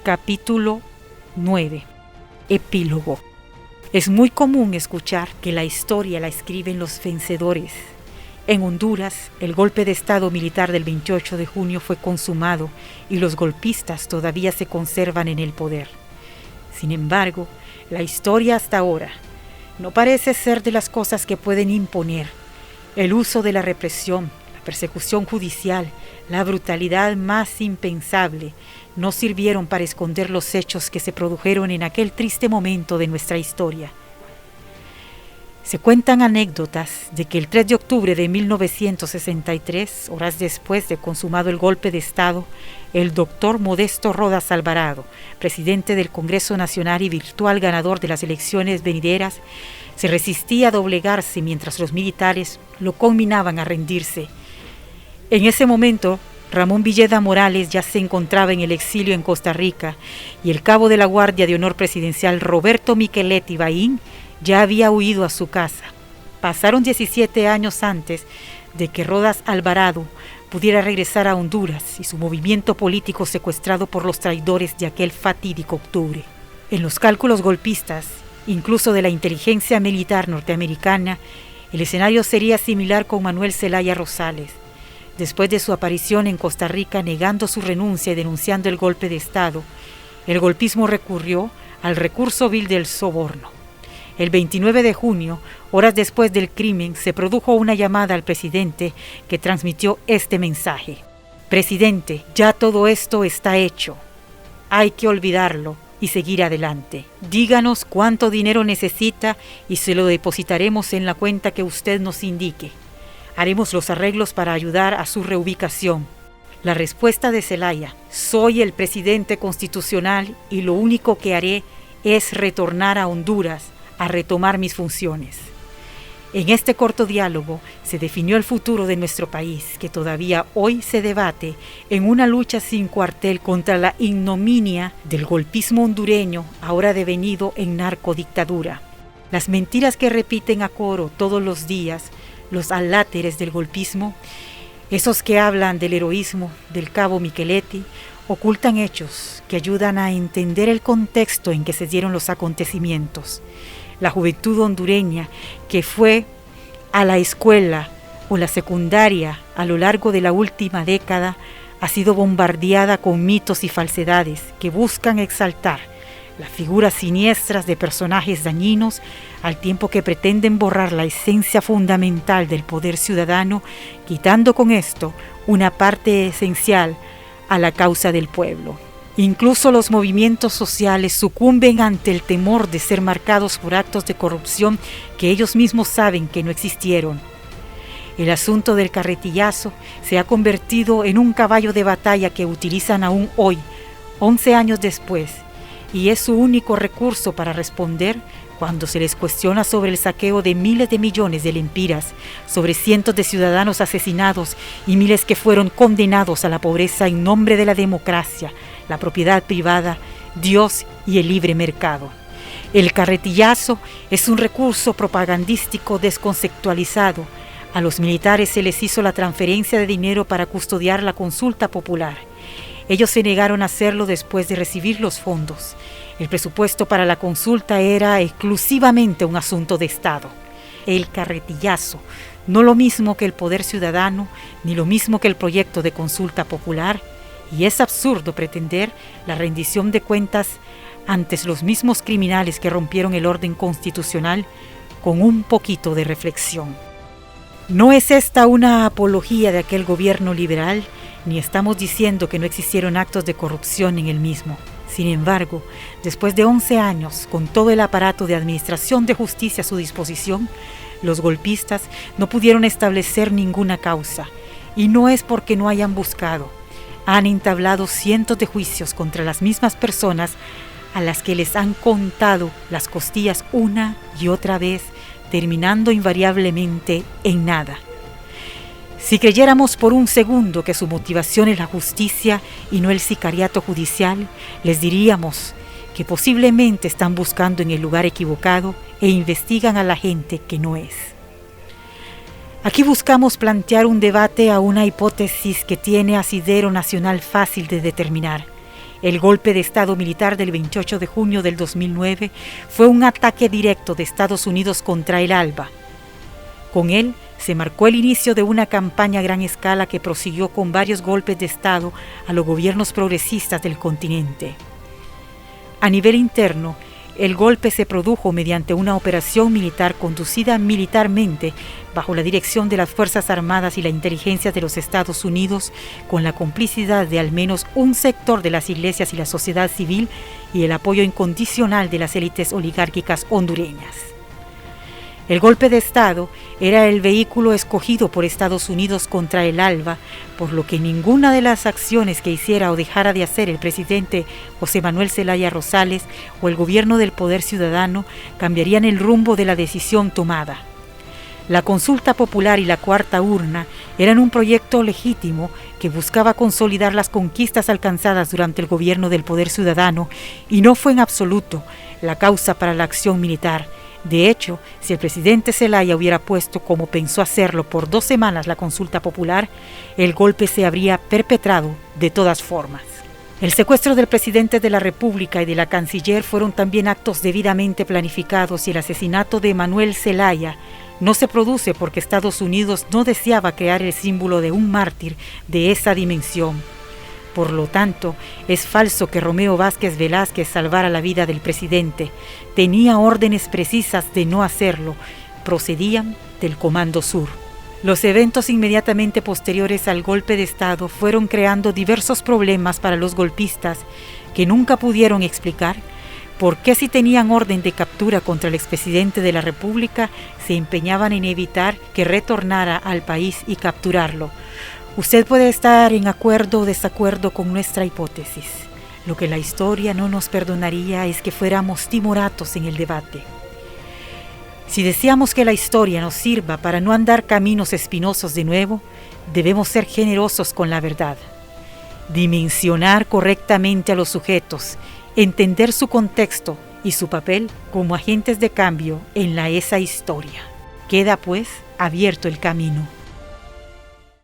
Capítulo 9. Epílogo. Es muy común escuchar que la historia la escriben los vencedores. En Honduras, el golpe de Estado militar del 28 de junio fue consumado y los golpistas todavía se conservan en el poder. Sin embargo, la historia hasta ahora no parece ser de las cosas que pueden imponer. El uso de la represión, la persecución judicial, la brutalidad más impensable no sirvieron para esconder los hechos que se produjeron en aquel triste momento de nuestra historia. Se cuentan anécdotas de que el 3 de octubre de 1963, horas después de consumado el golpe de Estado, el doctor Modesto Rodas Alvarado, presidente del Congreso Nacional y virtual ganador de las elecciones venideras, se resistía a doblegarse mientras los militares lo conminaban a rendirse. En ese momento, Ramón Villeda Morales ya se encontraba en el exilio en Costa Rica y el cabo de la Guardia de Honor Presidencial Roberto Micheletti Baín ya había huido a su casa. Pasaron 17 años antes de que Rodas Alvarado pudiera regresar a Honduras y su movimiento político secuestrado por los traidores de aquel fatídico octubre. En los cálculos golpistas, incluso de la inteligencia militar norteamericana, el escenario sería similar con Manuel Zelaya Rosales. Después de su aparición en Costa Rica negando su renuncia y denunciando el golpe de Estado, el golpismo recurrió al recurso vil del soborno. El 29 de junio, horas después del crimen, se produjo una llamada al presidente que transmitió este mensaje: Presidente, ya todo esto está hecho. Hay que olvidarlo y seguir adelante. Díganos cuánto dinero necesita y se lo depositaremos en la cuenta que usted nos indique. Haremos los arreglos para ayudar a su reubicación. La respuesta de Zelaya: soy el presidente constitucional y lo único que haré es retornar a Honduras a retomar mis funciones. En este corto diálogo se definió el futuro de nuestro país, que todavía hoy se debate en una lucha sin cuartel contra la ignominia del golpismo hondureño, ahora devenido en narcodictadura. Las mentiras que repiten a coro todos los días los aláteres del golpismo, esos que hablan del heroísmo del cabo Micheletti, ocultan hechos que ayudan a entender el contexto en que se dieron los acontecimientos. La juventud hondureña que fue a la escuela o la secundaria a lo largo de la última década ha sido bombardeada con mitos y falsedades que buscan exaltar las figuras siniestras de personajes dañinos al tiempo que pretenden borrar la esencia fundamental del poder ciudadano, quitando con esto una parte esencial a la causa del pueblo. Incluso los movimientos sociales sucumben ante el temor de ser marcados por actos de corrupción que ellos mismos saben que no existieron. El asunto del carretillazo se ha convertido en un caballo de batalla que utilizan aún hoy, 11 años después, y es su único recurso para responder cuando se les cuestiona sobre el saqueo de miles de millones de lempiras, sobre cientos de ciudadanos asesinados y miles que fueron condenados a la pobreza en nombre de la democracia, la propiedad privada, Dios y el libre mercado. El carretillazo es un recurso propagandístico desconceptualizado. A los militares se les hizo la transferencia de dinero para custodiar la consulta popular. Ellos se negaron a hacerlo después de recibir los fondos. El presupuesto para la consulta era exclusivamente un asunto de Estado. El carretillazo, no lo mismo que el poder ciudadano, ni lo mismo que el proyecto de consulta popular, y es absurdo pretender la rendición de cuentas ante los mismos criminales que rompieron el orden constitucional con un poquito de reflexión. No es esta una apología de aquel gobierno liberal, ni estamos diciendo que no existieron actos de corrupción en el mismo. Sin embargo, después de 11 años, con todo el aparato de administración de justicia a su disposición, los golpistas no pudieron establecer ninguna causa, y no es porque no hayan buscado. Han entablado cientos de juicios contra las mismas personas a las que les han contado las costillas una y otra vez, terminando invariablemente en nada. Si creyéramos por un segundo que su motivación es la justicia y no el sicariato judicial, les diríamos que posiblemente están buscando en el lugar equivocado e investigan a la gente que no es. Aquí buscamos plantear un debate a una hipótesis que tiene asidero nacional fácil de determinar. El golpe de Estado militar del 28 de junio del 2009 fue un ataque directo de Estados Unidos contra el ALBA. Con él se marcó el inicio de una campaña a gran escala que prosiguió con varios golpes de Estado a los gobiernos progresistas del continente. A nivel interno, el golpe se produjo mediante una operación militar conducida militarmente bajo la dirección de las Fuerzas Armadas y la inteligencia de los Estados Unidos, con la complicidad de al menos un sector de las iglesias y la sociedad civil y el apoyo incondicional de las élites oligárquicas hondureñas. El golpe de Estado era el vehículo escogido por Estados Unidos contra el ALBA, por lo que ninguna de las acciones que hiciera o dejara de hacer el presidente José Manuel Zelaya Rosales o el gobierno del Poder Ciudadano cambiarían el rumbo de la decisión tomada. La consulta popular y la cuarta urna eran un proyecto legítimo que buscaba consolidar las conquistas alcanzadas durante el gobierno del Poder Ciudadano y no fue en absoluto la causa para la acción militar. De hecho, si el presidente Zelaya hubiera puesto, como pensó hacerlo, por 2 semanas la consulta popular, el golpe se habría perpetrado de todas formas. El secuestro del presidente de la República y de la canciller fueron también actos debidamente planificados y el asesinato de Manuel Zelaya no se produce porque Estados Unidos no deseaba crear el símbolo de un mártir de esa dimensión. Por lo tanto, es falso que Romeo Vázquez Velázquez salvara la vida del presidente. Tenía órdenes precisas de no hacerlo. Procedían del Comando Sur. Los eventos inmediatamente posteriores al golpe de Estado fueron creando diversos problemas para los golpistas que nunca pudieron explicar por qué, si tenían orden de captura contra el expresidente de la República, se empeñaban en evitar que retornara al país y capturarlo. Usted puede estar en acuerdo o desacuerdo con nuestra hipótesis. Lo que la historia no nos perdonaría es que fuéramos timoratos en el debate. Si deseamos que la historia nos sirva para no andar caminos espinosos de nuevo, debemos ser generosos con la verdad. Dimensionar correctamente a los sujetos, entender su contexto y su papel como agentes de cambio en esa historia. Queda pues abierto el camino.